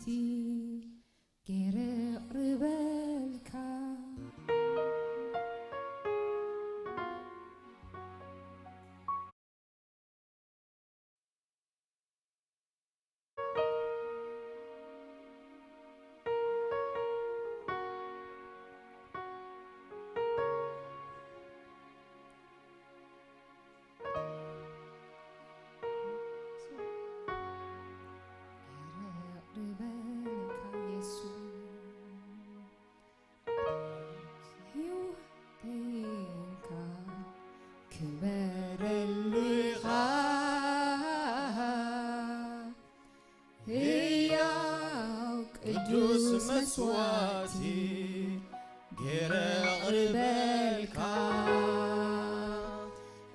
مسواتي غير قربلك مسواتي غير قربلك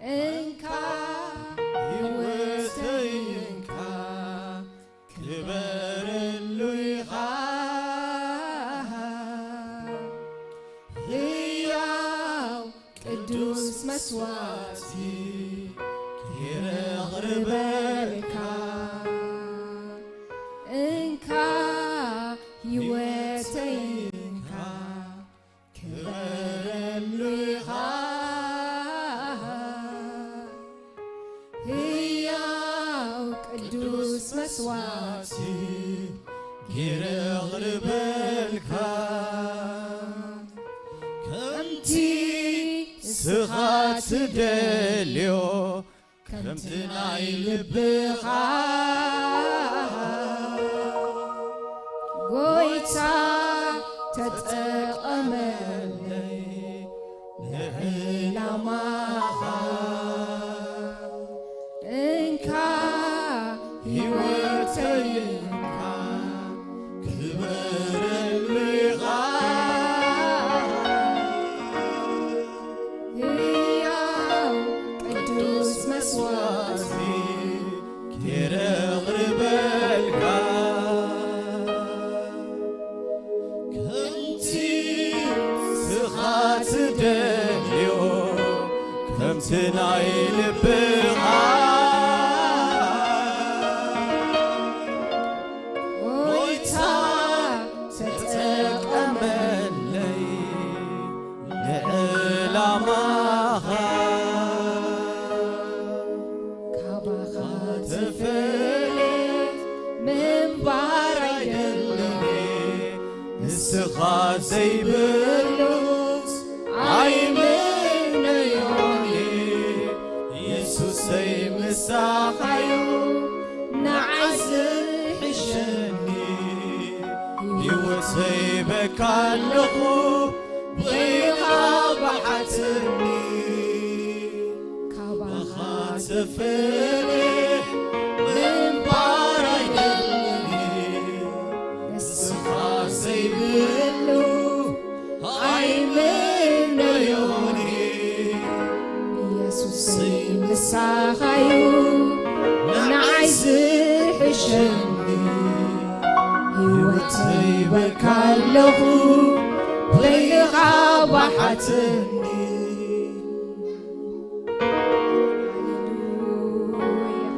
انك يوتينك كبر الليغا هي قدوس مسواتي غير قربلك انك يوتينك كبر الليغا هي قدوس مسواتي غير قربلك كمتي سخات دليو كمتي ناي لبخا ጎይታ ተጠቀመለይ ለዕላማኻ እንካ ሕይወተይንካ ክበረልኻ ሕያው ቅዱስ መስዋዕቲ ገይረ ቅርበልካ تدليو كم تناي لبغا ويتا تتقملي لعلامها كاباخا تفلت من بارايدلني نسخا زيبلو عيمين يوني يسوس مساخيو نعز حشني يوتي بكالخو بغيغا بحتني كاباخا تفلي من بارايدلني نسخا زيبلو عيمين يوني يسوس مساخيو نعز حشني هيوتي بكالخو بغيغا بحتني هاليلويا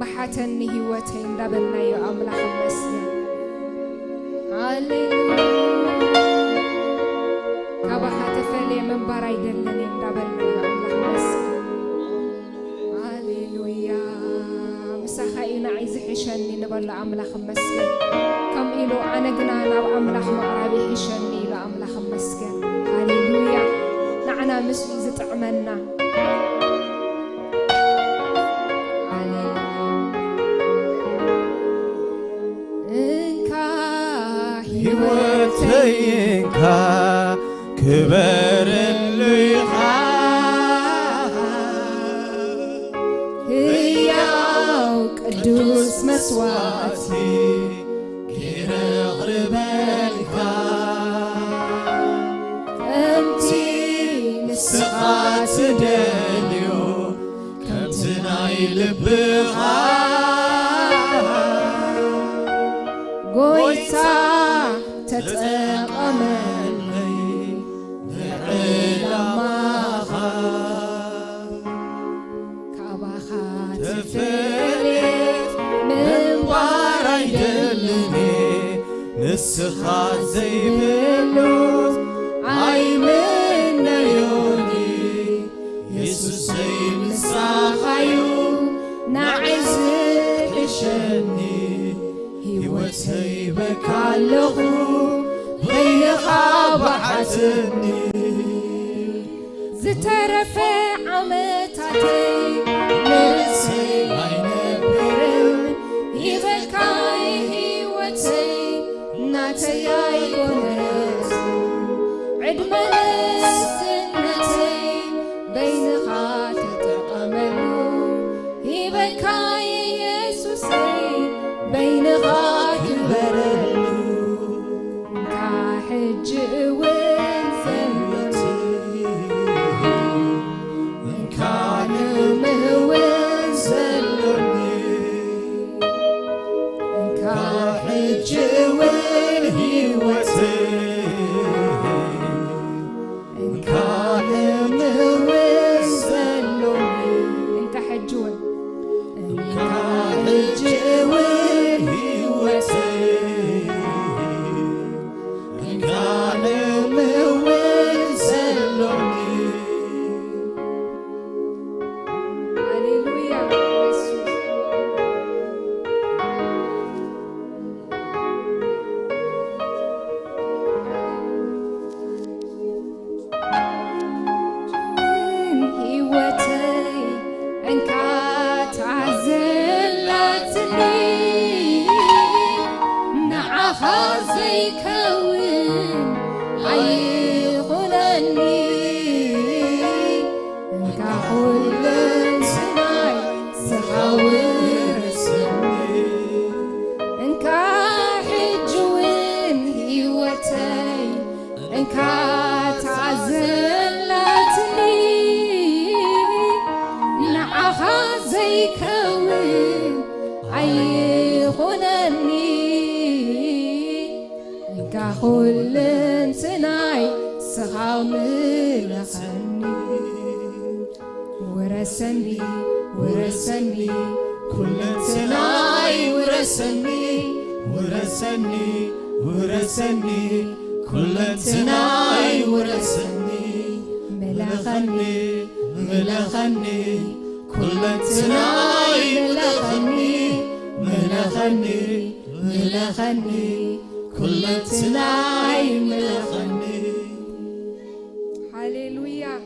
بحتني هيوتي ندبلنا يا أملاك مسيح هاليلويا كاباخا تفلي من باراي دلني ندبلنا يا أملاك مسيح هاليلويا مساخينا عايز حشني نبلا أملاك مسيح كم إلو أنا جنانا وأملاك مقربي حشني إلى أملاك مسيح هاليلويا نعنا مسوي زتعملنا هيوتينكا كبر الليغا ሕያው ቅዱስ መስዋዕቲ غير قربلك ከምቲ ንስኻት ደልዮ ከምቲ ናይ ልብኻ ጎይታ ተጠቐመለይ ንዕላማኻ ካባኻ تفلت من بار يدلني تخازي بلوت عيمن يوني يسوس مساخيو نعز حشني هيوتي بكالخو غير خابحتني زترفع عمتاتي لرسي عينبرم يبكاي هيوتي ناتي يكونس عدمنا سنتي بين خاتت قملو يبكاي يسوسي بين خاك برلو كحج كل سناي سخامل خني ورسني ورسني كل سناي ورسني ورسني ورسني كل سناي ورسني ملخني ملخني كل سناي ملخني ملخني ملخني كل سناي ملخني. هاليلويا.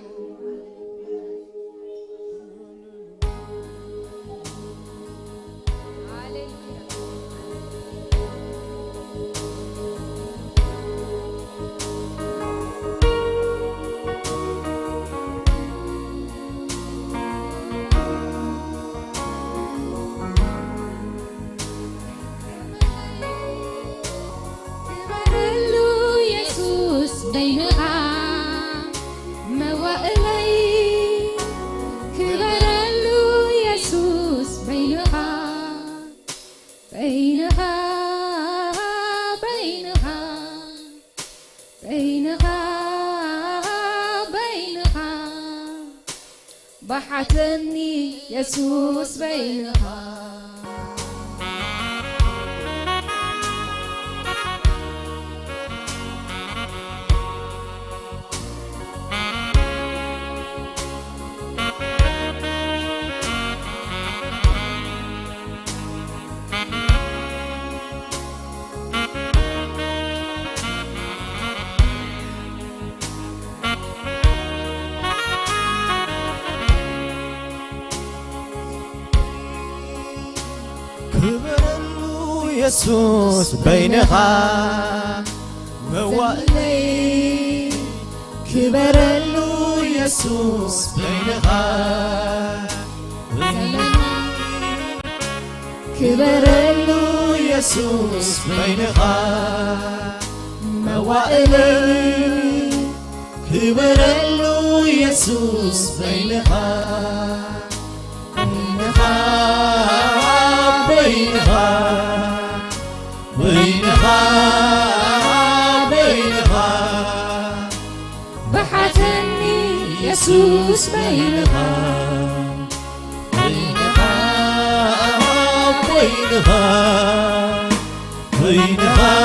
بينها موائلي كبرلو يسوس بينها بينها بينها بينها بينها بحثني يسوس بينها كبرلو يسوس بينها موالي كبرلو يسوس بينها كبرلو يسوس بينها موالي كبرلو يسوس بينها بينها بينها بينها بحثني يسوس بينها بينها بينها بينها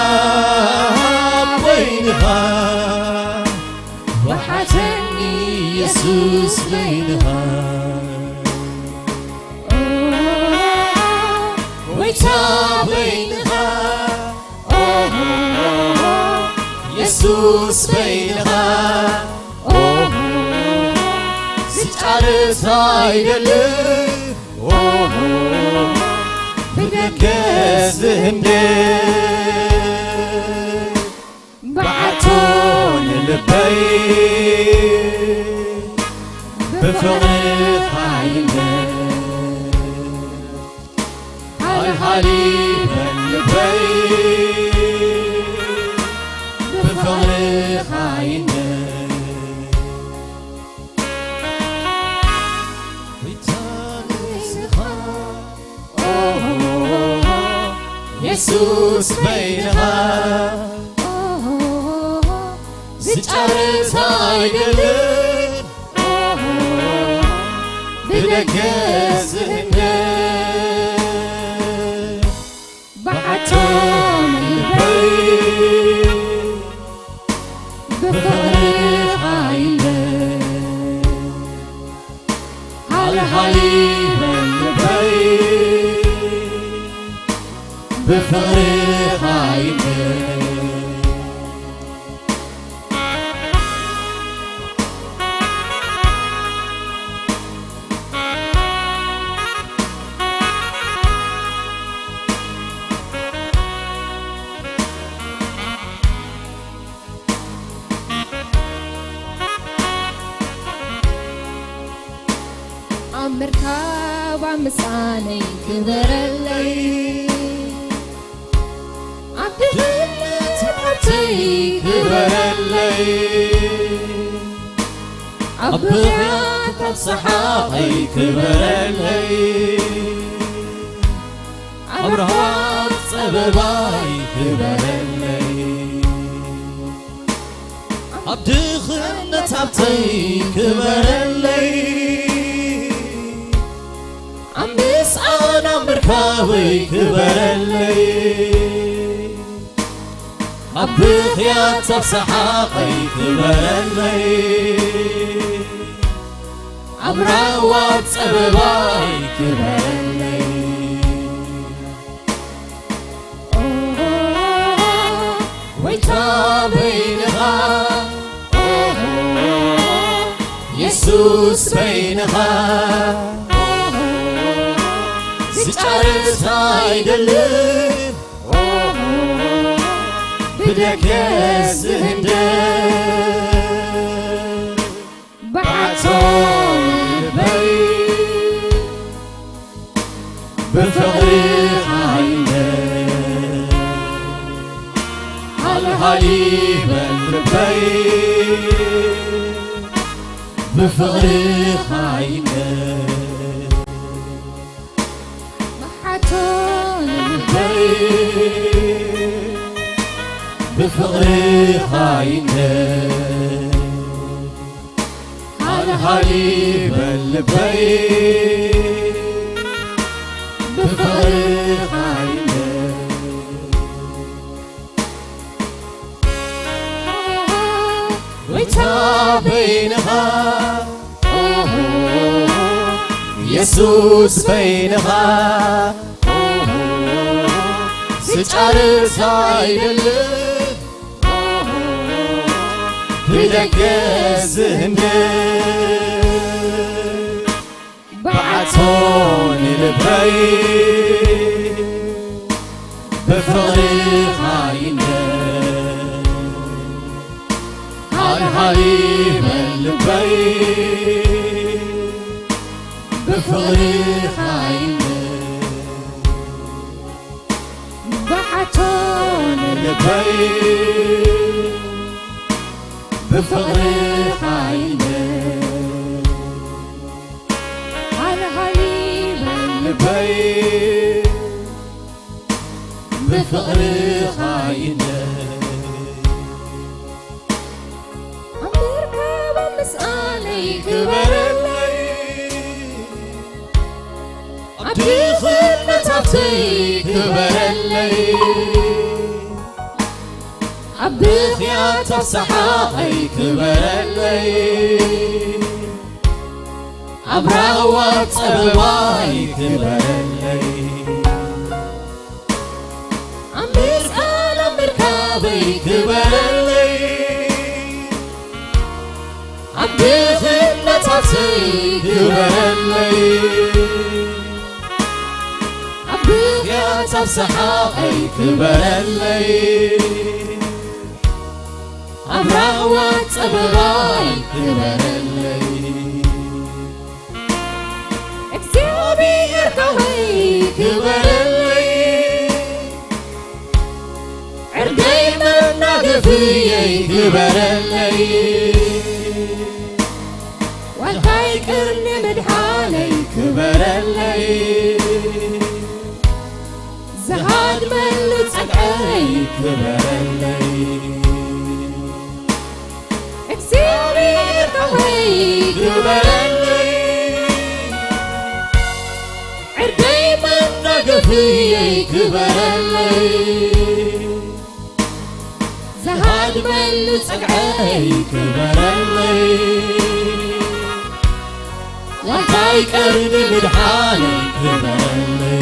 بينها وحتني يسوس بينها ويتا بينها يسوس بينها سجعرت هايدلي بدكز هندي بعتون البيت بفرق عيني الحليب البيت بفرق عيني يسوس بينها زجرت هايدلين بدكز هندين بعتون البيت بفرق عينين الحليب البيت بفرق عينين مركب مساني كبر الليل عبد تبعتي كبر الليل أبغيت بصحاقي كبر الليل أبرهات صبباي كبر الليل أبدخل تبعتي كبر الليل عم بيسعى مركبي كبر الليل أبخيات بصحاقي كبر الليل أبراوات صبباي كبر الليل ويتا بينها يسوس بينها زجرت هايدلين بدكز هندين بعتون البيت بفرق عينين الحليب البيت بفرق عينين بفرق عينين الحليب البيت بفرق عينين ويتا بينها يسوس بينها سجعرت هايدلين بدكز هندين بعتون البيت بفرق عينين الحليب البيت بفرق عينين بعتون البيت بفرق عينين الحليب البيت بفرق عينين عم بركب مسقالي كبر الليل أبدخل نتعطي كبر الليل بخيا تفسحاي كبرلي عبراوات صباي كبرلي عمير أنا مركابي كبرلي عبدي خلتاتي كبرلي عبخيا تفسحاي كبرلي عبراوات صباي كبرلي اكسيابي كبرلي عردي من نقفي كبرلي والخاي كرني مدحالي كبرلي زهاد من لتسقعي كبرلي اكسيابي كبرلي عردي من نقفي كبرلي زهاد من لتسقعي كبرلي والخاي كرني مدحالي كبرلي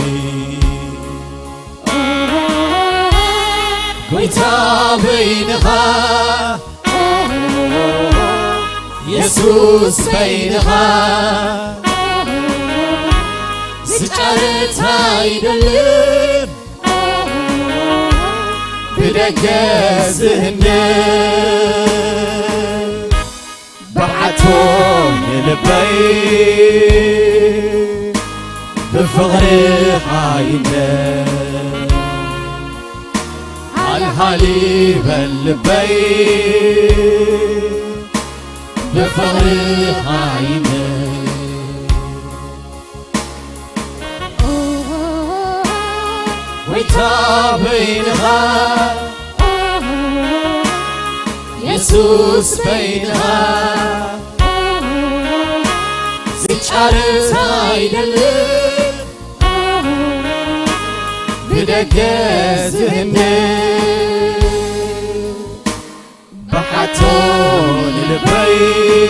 كويتا بينها يسوس بينها سجارت هايدلن بدقزهن بعتهم للبيت بفغري هايدلن الحليب البيت بفغري هايدلن ويتابينها يسوس بينها زيتشارت هايدلن بدقزهن بحتون البيت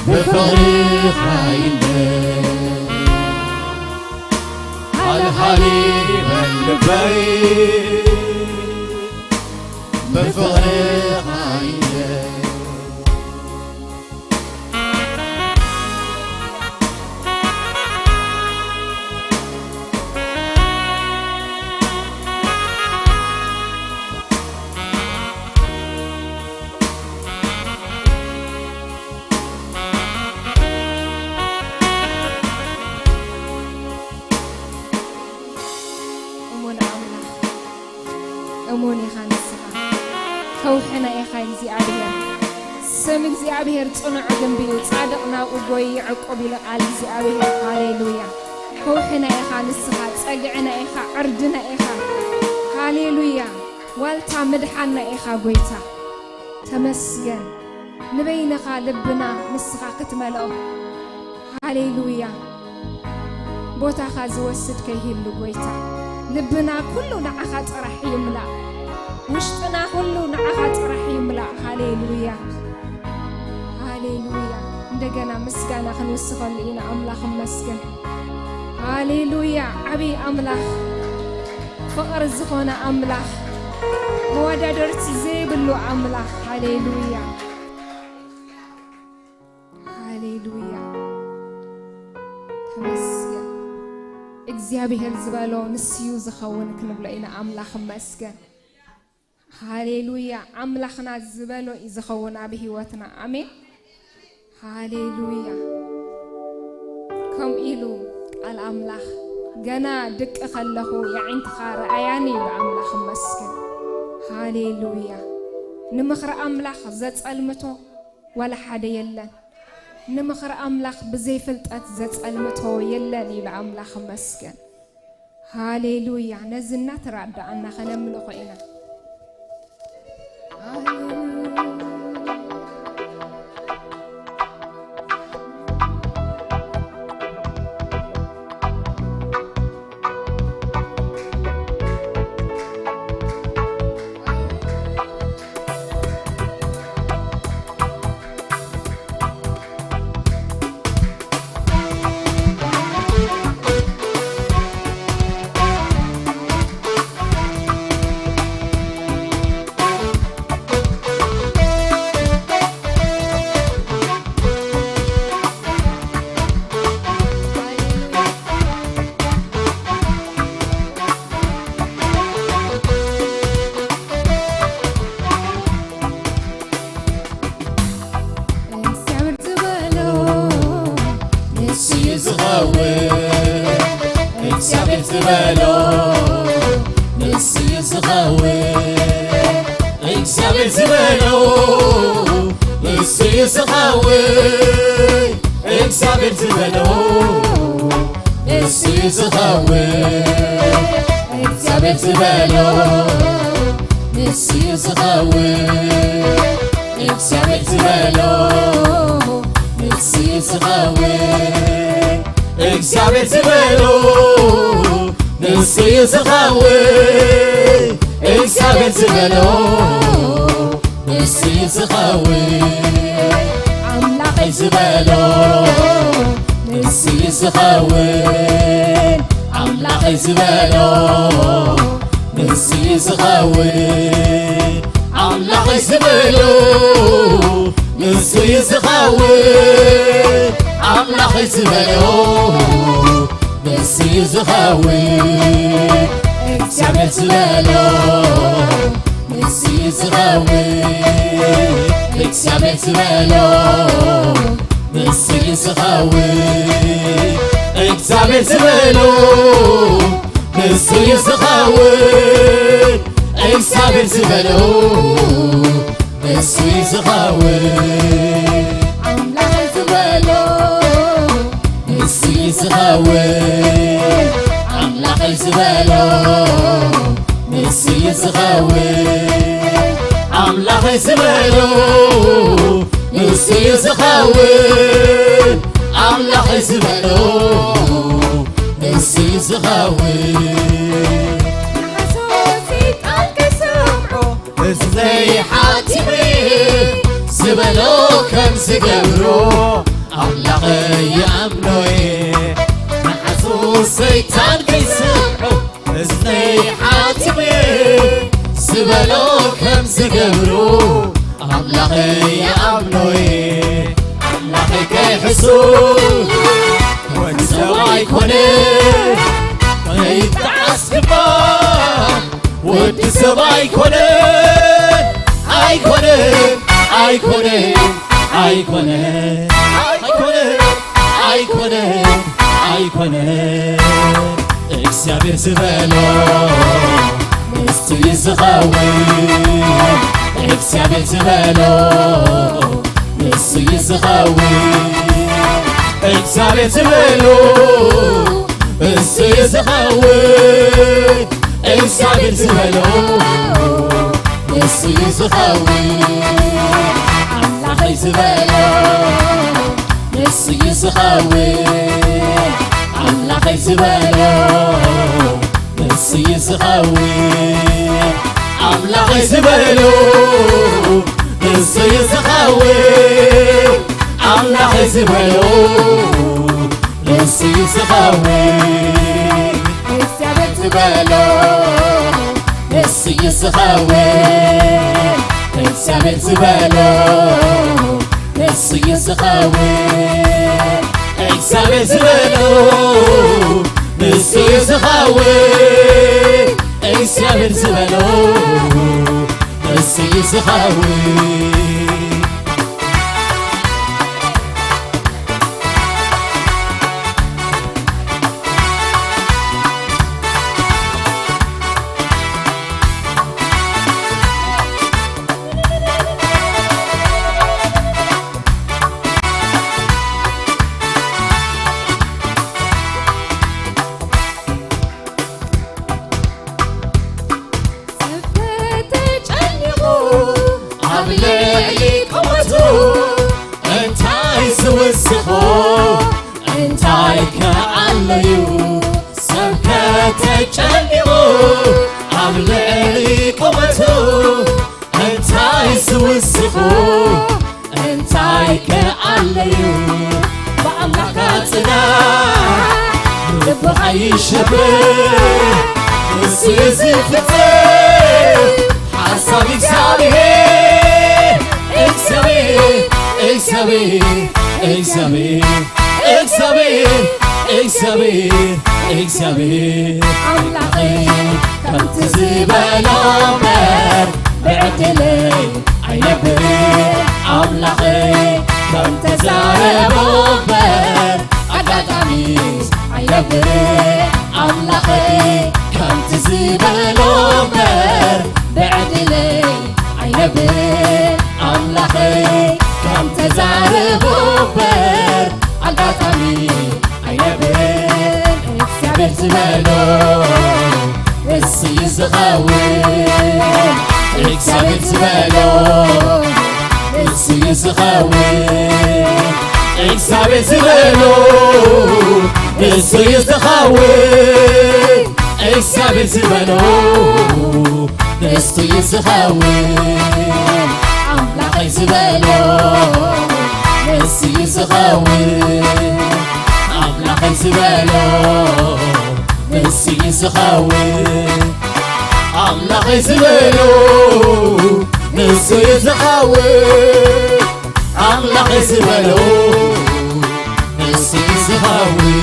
بفغري هايدلن الحليب البيت بفغري هايدلن أموني خانسها خوحنا يا خاي زيابير سمك زيابير تصنع جنبي صادقنا وقوي عقب لقال زيابير هاليلويا خوحنا يا خانسها صقعنا يا خا عردنا يا خا هاليلويا والتا مدحنا يا خا قويتا تمسجن نبينا خا لبنا نسخا كتملأ هاليلويا بوتا خا زوسد كيهلو قويتا لبنا كله نعخات راح يملأ وشتنا كله نعخات راح يملأ هاليلويا هاليلويا እንደገና ምስጋና ክንውስኸሉ ኢና ኣምላኽ መስገን ሃሌሉያ ዓብይ ኣምላኽ ፍቕሪ ዝኾነ ኣምላኽ መወዳደርቲ ዘይብሉ ኣምላኽ ሃሌሉያ ሃሌሉያ ተመስገን እግዚአብሔር ዝበሎ ንስዩ ዝኸውን ክንብሎ ኢና ኣምላኽ መስገን ሃሌሉያ ኣምላኽና ዝበሎ ዝኸውን ኣብ ህይወትና ኣሜን هاليلويا كم إلو الأملاخ جنا دك خلّه يعين تخار أياني بأملاخ مسكن هاليلويا نمخر أملاخ زت المتو ولا حدا يلّن نمخر أملاخ بزيفلت أتزت المتو يلّن بأملاخ مسكن هاليلويا نزلنا تراد أن خلّم لقينا ዝኸውር እግዚአብሔር ዝበሎ ንሱ ዝኸውር እግዚአብሔር ዝበሎ ንሱ ዝኸውር እግዚአብሔር ዝበሎ ንሱ ዝኸውር እግዚአብሔር ዝበሎ ንሱ ዝኸውር እግዚአብሔር ዝበሎ ንሱ ዝኸውር እግዚአብሔር ዝበሎ ንሱ ዝኸውር እግዚአብሔር ዝበሎ ንሱ ዝኸውር አምላኸይ ዝበሎ ንሱ ዝኸውር አምላኸይ ዝበሎ ንሱ ዝኸውር አምላኸይ ዝበሎ ንሱ ዝኸውር አምላኸይ ዝበሎ ንሱ ዝኸውር እግዚአብሔር ዝበሎ ንሱ ዝኸውር እግዚአብሔር ዝበሎ ንሱ ዝኸውር እግዚአብሔር ዝበሎ ንሱ ዝኸውር እግዚአብሔር ዝበሎ ንሱ ዝኸውር አምላኸይ ዝበሎ ንሱ ዝኸውር አምላኸይ ዝበሎ ንሱ ዝኸውር አምላኸይ ዝበሎ ንሱ ዝኸውር አምላኸይ ዝበሎ ንሱ ዝኸውር እዝነይ ሓቲመ ዝበሎ ከም ዝገብሮ ኣምላኸይ ይኣምኖየ ንሓሱ ሰይጣን ከይስምዖ እዝነይ ሓቲመ ዝበሎ ከም ዝገብሮ ኣምላኸይ ይኣምኖየ ኣምላኸይ ከይሕሱብ ወዲ ሰብ ኣይኮነ ከይጠዓስ ድማ ወዲ ሰብ ኣይኮነን ኣይኮነን ኣይኮነን ኣይኮነን ኣይኮነን ኣይኮነን ኣይኮነን እግዚአብሔር ዝበሎ ንሱ ዝኸውር እግዚአብሔር ዝበሎ ንሱ ዝኸውር እግዚአብሔር ዝበሎ ንሱ ዝኸውር እግዚአብሔር ዝበሎ ንሱ ዝኸውር አምላኸይ ዝበሎ ንሱ ዝኸውር አምላኸይ ዝበሎ ንሱ ዝኸውር አምላኸይ ዝበሎ ንሱ ዝኸውር አምላኸይ ዝበሎ ንሱ ዝኸውር እግዚአብሔር ዝበሎ ንሱ ዝኸውር እግዚአብሔር ዝበሎ ንሱ ዝኸውር እግዚአብሔር ዝበሎ ንሱ ዝኸውር እግዚአብሔር ዝበሎ ንሱ ዝኸውር እንታይ ከዓለዩ ሰብ ከተጨኒቑ ኣብ ልዕሊ ቁመቱ እንታይ ዝውስኹ እንታይ ከዓለዩ ብኣምላኽካ ጽናዕ ልብኻ ይሸብር ንሱ ዝፍጽም ሓሳብ እግዚአብሔር እግዚአብሔር እግዚአብሔር እግዚአብሔር እግዚአብሔር እግዚአብሔር እግዚአብሔር አምላኸይ ከምቲ ዝበሎ እምበር ብዕድለይ ኣይነብርን ኣምላኸይ ከም ተዛረቦ እምበር ኣጋጣሚ ዝበሎ እሱ ይዝኸውን እግዚአብሔር ዝበሎ እሱ ይዝኸውን እግዚአብሔር ዝበሎ እሱ ይዝኸውን እግዚአብሔር ዝበሎ እሱ ይዝኸውን አምላኸይ ዝበሎ እሱ ይዝኸውን አምላኸይ ዝበሎ እሱ ይዝኸውን አምላኸይ ዝበሎ እሱ ይዝኸውን አምላኸይ ዝበሎ እሱ ይዝኸውን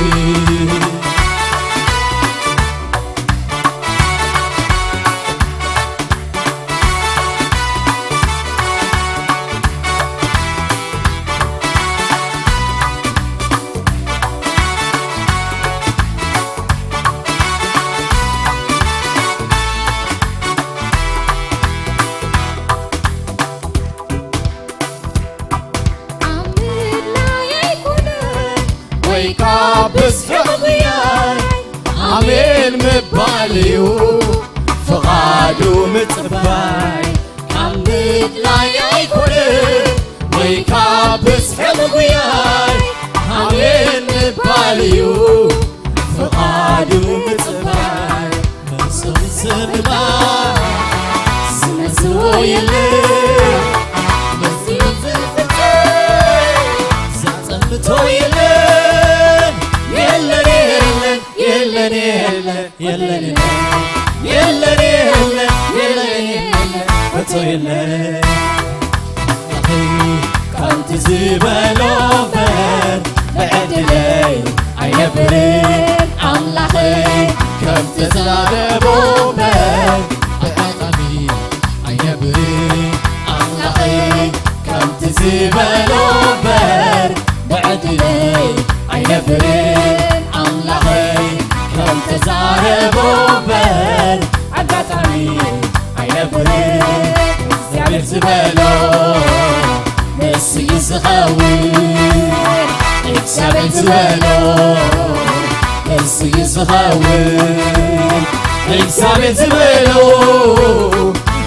አሜን ምባልዩ ፍቓዱ ምጽባይ ካብ ምድላይ ኣይኮነን ወይ ካብ ብዝሒ ምጉያይ ኣሜን ምባልዩ ፍቓዱ ምጽባይ መሶብ ዝምላይ ዝመዝዎ የለን መዚኡ ዝፍጽም ዘጸምቶ የለን የለን የለን የለን የለን የለን በቶ የለን ከምቲ ዝበሎ በር ብዕድለይ ኣይነብርን ኣምላኸይ ከምቲ ዝናበቦ በር ብዓጣሚ ኣይነብርን ኣምላኸይ ከምቲ ዝበሎ በር ብዕድለይ ኣይነብርን ኣምላኸይ ከምቲ ዛረቦ በር ኣጋጣሚ ኣይነብርን እግዚአብሔር ዝበሎ ንሱ ይዝኸውን እግዚአብሔር ዝበሎ ንሱ ይዝኸውን እግዚአብሔር ዝበሎ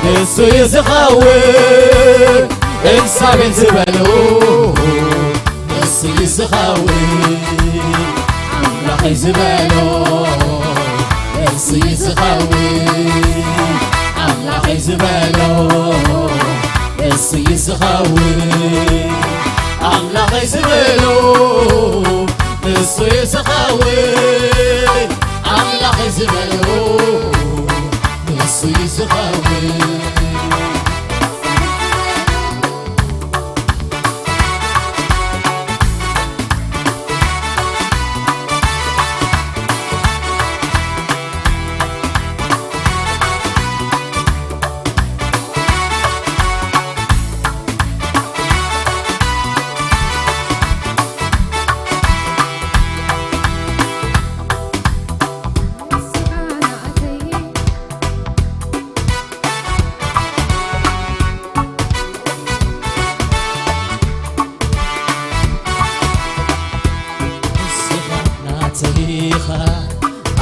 ንሱ ይዝኸውን እግዚአብሔር ዝበሎ ንሱ ይዝኸውን ኣምላኸይ ዝበሎ ንሱ ይዝኸውን ኣምላኸይ ዝበሎ ንሱ ይዝኸውን ኣምላኸይ ዝበሎ ንሱ ይዝኸውን ኣምላኸይ ዝበሎ ንሱ ይዝኸውን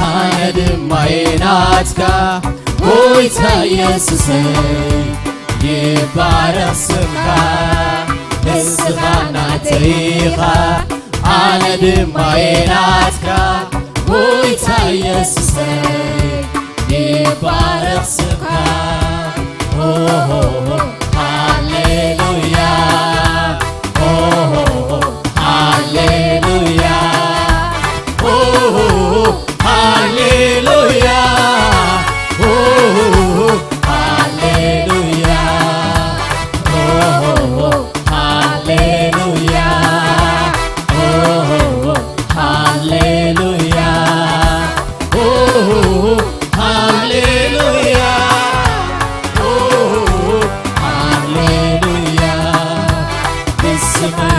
ኣነ ድማ ናትካ ጎይታ ኢየሱሰይ ይባረኽ ስምካ ንስኻ ናተይ ኢኻ ኣነ ድማ ናትካ ጎይታ ኢየሱሰይ ይባረኽ ስምካ ሃሌሉያ ሃሌሉያ Hallelujah, oh, hallelujah, oh, hallelujah, oh, hallelujah, oh, hallelujah, oh, hallelujah. This is my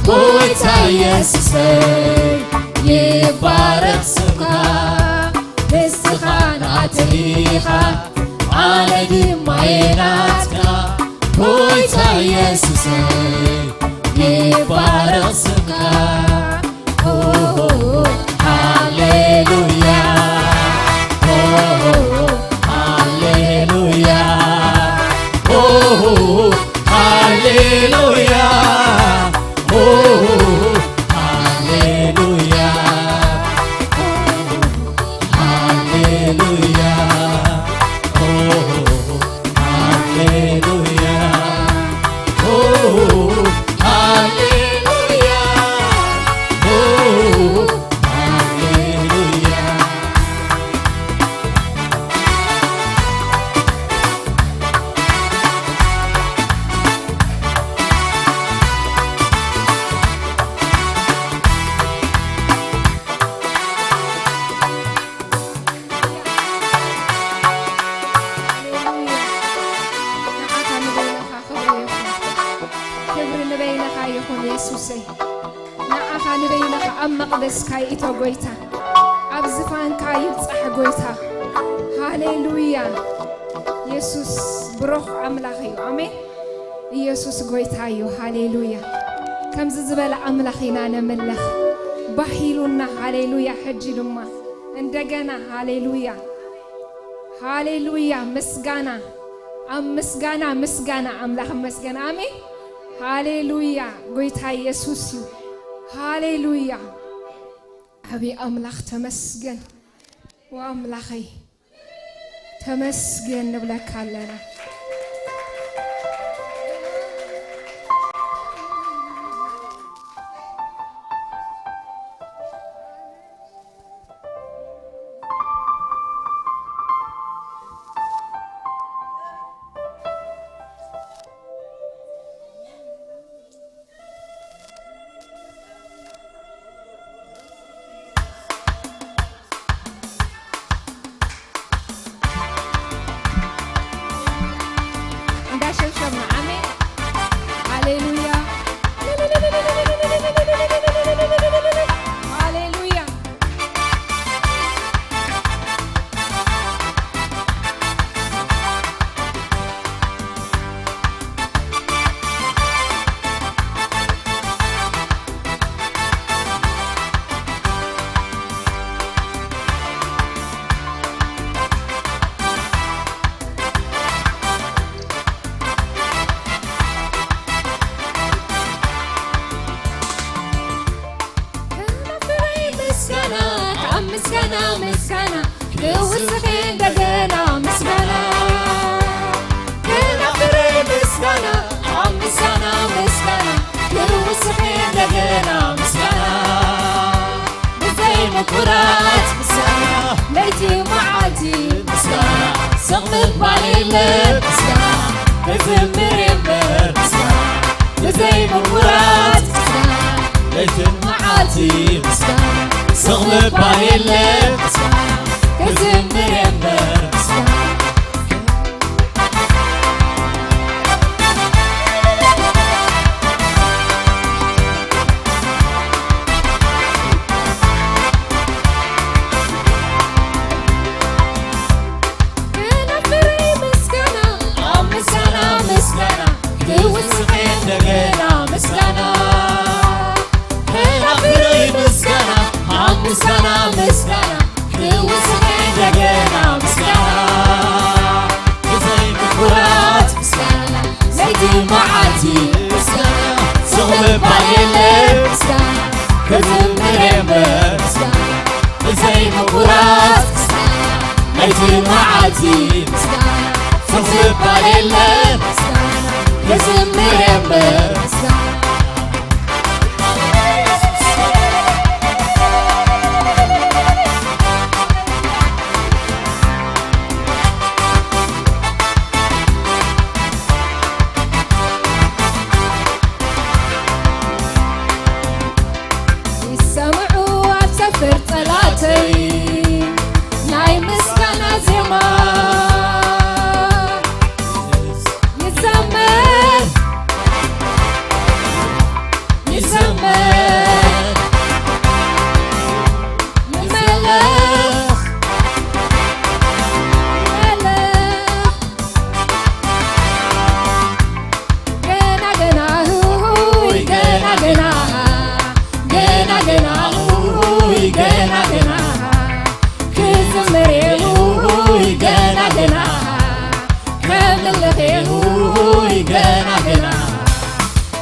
ጎይታ ኢየሱሰይ ይባረኽ ስምካ ንስኻ ናተይ ኢኻ ኣነ ድማ ናትካ ጎይታ ኢየሱሰይ ይባረኽ ስምካ ሃሌሉያ ኦ ሃሌሉያ ሃሌሉያ ኦ ሃሌሉያ ኦ ሃሌሉያ ኦ ሃሌሉያ ኢየሱሰይ ንዓኻ ንበይነኻ ኣብ መቕደስካ ኢቶ ጎይታ ኣብ ዝፋንካ ይብፅሕ ጎይታ ሃሌሉያ ኢየሱስ ብሩኽ ኣምላኽ እዩ ኣሜን ኢየሱስ ጎይታ እዩ ሃሌሉያ ከምዚ ዝበለ ኣምላኽ ኢና ነምልኽ ባሂሉና ሃሌሉያ ሕጂ ድማ እንደገና ሃሌሉያ ሃሌሉያ ምስጋና ኣብ ምስጋና ኣምላኽ መስገና ኣሜን ሃሌሉያ ጎይታ ኢየሱስ እዩ ሃሌሉያ أبي أملاخ تمسجن وأملاخي تمسجن نبلك علنا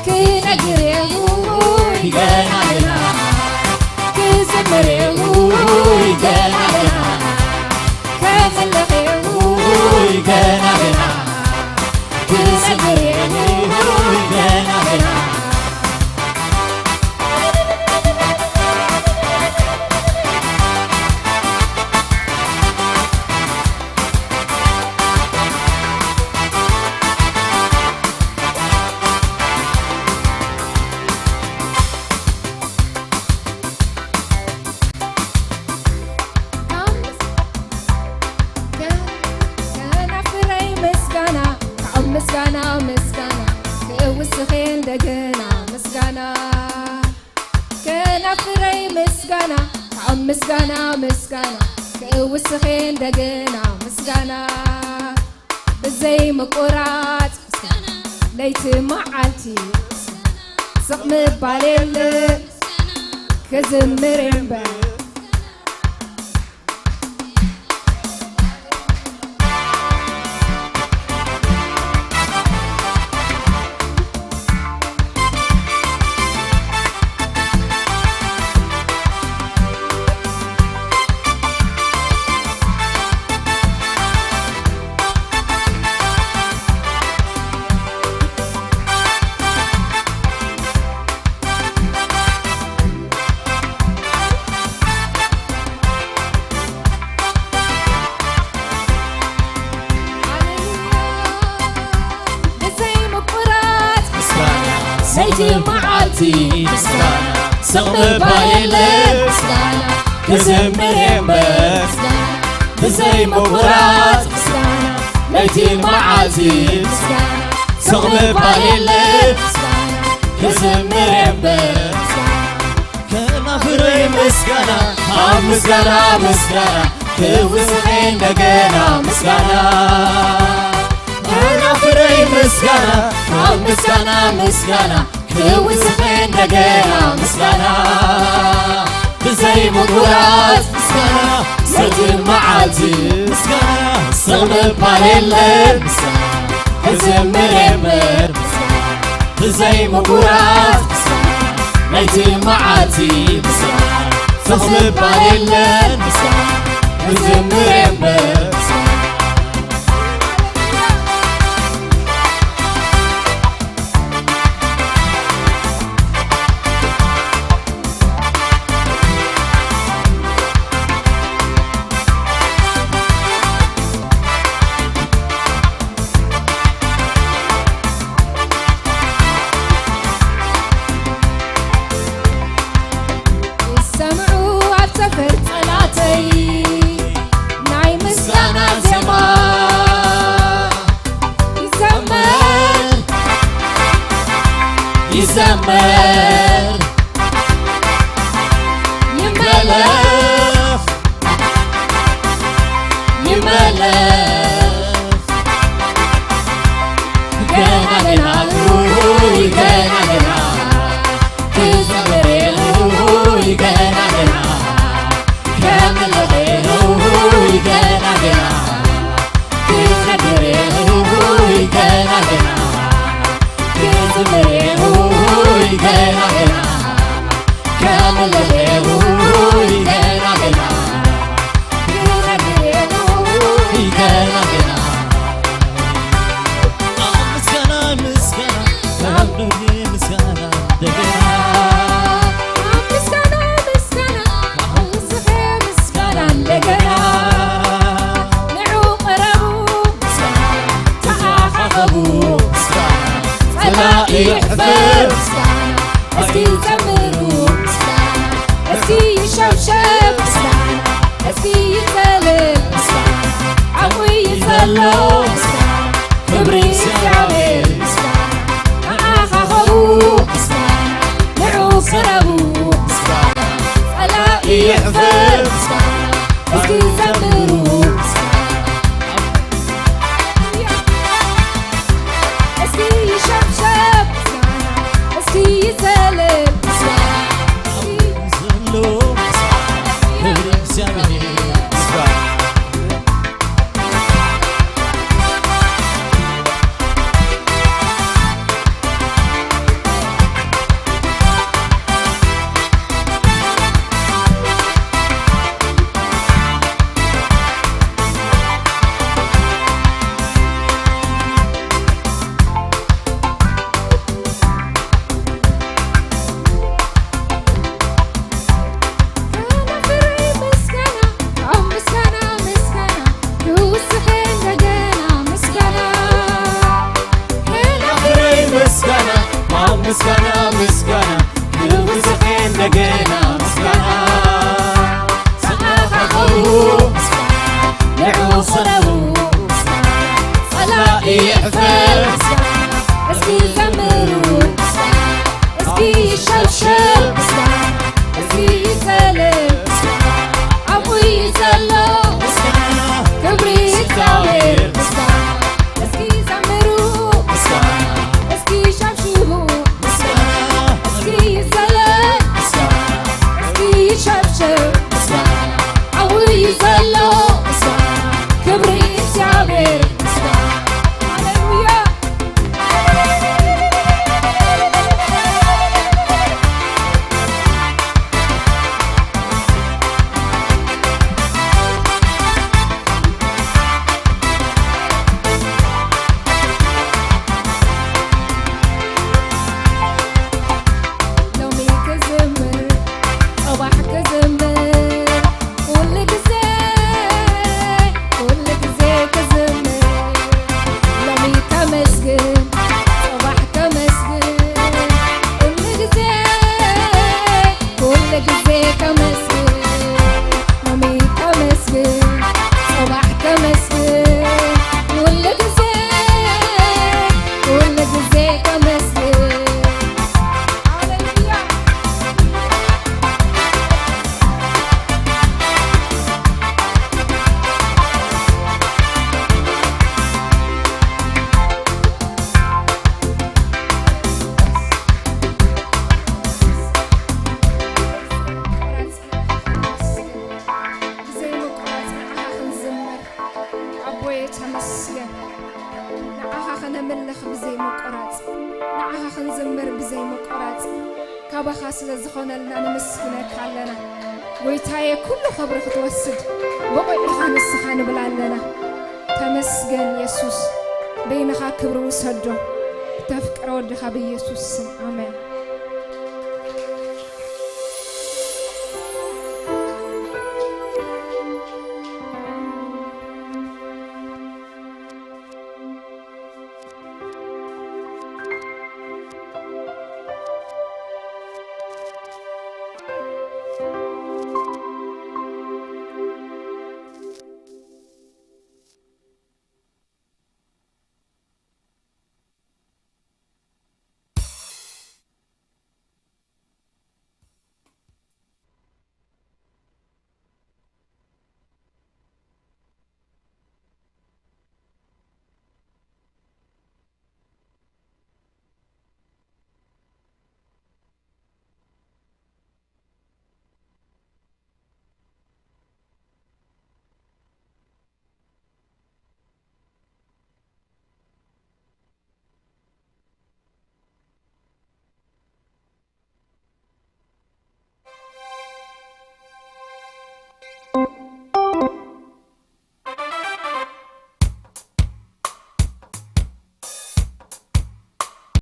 كنقريه ገናገና كزمريه ገናገና كملخيه ገናገና كنقريه ገናገና مسكانا مسكانا كوسخين دقنا مسكانا كنا فري مسكانا مسكانا مسكانا كوسخين دقنا مسكانا بزي مقرات ليت معالتي سقم باليل كزمرين بال ليتي معالتي مسكانا سقم باليلك مسكانا كزمر يمبك بزي مقرات مسكانا ليتي معالتي مسكانا سقم باليلك كزمر يمبك كنا فري مسكانا مسكانا مسكانا كوسخين دقنا مسكانا كنا فري مسكانا مسكانا مسكانا كوسخين دقنا مسكانا بزي مقرات مسكانا ليتي معالتي مسكانا سقم باليلك مسكانا كزمر يمبك بزي مقرات مسكانا ليتي معالتي مسكانا سقم باليلك مسكانا كزمر يمبك سمعوا عالسفر صلاتي ناي مسكانا زما يزمر يزمر يملف يملف ገናገና ገናገና كزمر ገናገና كملخيه ገናገና كزمر ገናገና كزمريه ገናገና كملخيه ገናገና كزمريه ገናገና ምስጋና ምስጋና ምስጋና እንደገና مسكانا مسكانا وسخي مسكانا እንደገና ንዑ ቅረቡ ተሓሓቡ ጸላኢ ይሕፍር ምስጋና እስኪ ዘምሩ ምስጋና እስኪ ይሸብሸብ ምስጋና እስኪ ይዘልል ምስጋና ዓቕሙ ይዘሎ ምስጋና ክብሪ እግዚአብሔር ምስጋና ተሓሓኸቡ ምስጋና ንዑ ቅረቡ ምስጋና ጸላኢ ይሕፍር ምስጋና እስኪ ዘምሩ እስኪ ይሸብሸብ ምስጋና እስኪ ይዘልል ምስጋና ዘሎ ክብሪ እግዚአብሔር ምስጋና ምስጋና ምስጋና ንብዝሕ እንደገና ምስጋና ሰናኻኸው ንዕኡ ሰለቡ ጸላኢ ይሕፈር እስኪ ዘምሩ እስኪ ይሸብሸብ እስኪ ይሰልም አቡይ ዘሎ ክብሪ እግዚአብሔር እስኪ ዘምሩ እስኪ ይሸብሽቡ እስኪ ይሰልም እስኪ ይሸብሸብ አቡይ ዘሎ ክብሪ እግዚአብሔር ሃሌሉያ ተመስገን ንዓኻ ኸነምልኽ ብዘይ መቆራፅ ንዓኻ ኸንዘምር ብዘይ መቆራፅ ካባኻ ስለ ዝኾነልና ንምስግነካ ኣለና ጎይታዬ ኩሉ ኽብሪ ክትወስድ በቆዒኻ ንስኻ ንብል ኣለና ተመስገን ኢየሱስ በይንኻ ክብሪ ውሰዶ ተፍቅረ ወድኻ ብኢየሱስ ስም ኣሜን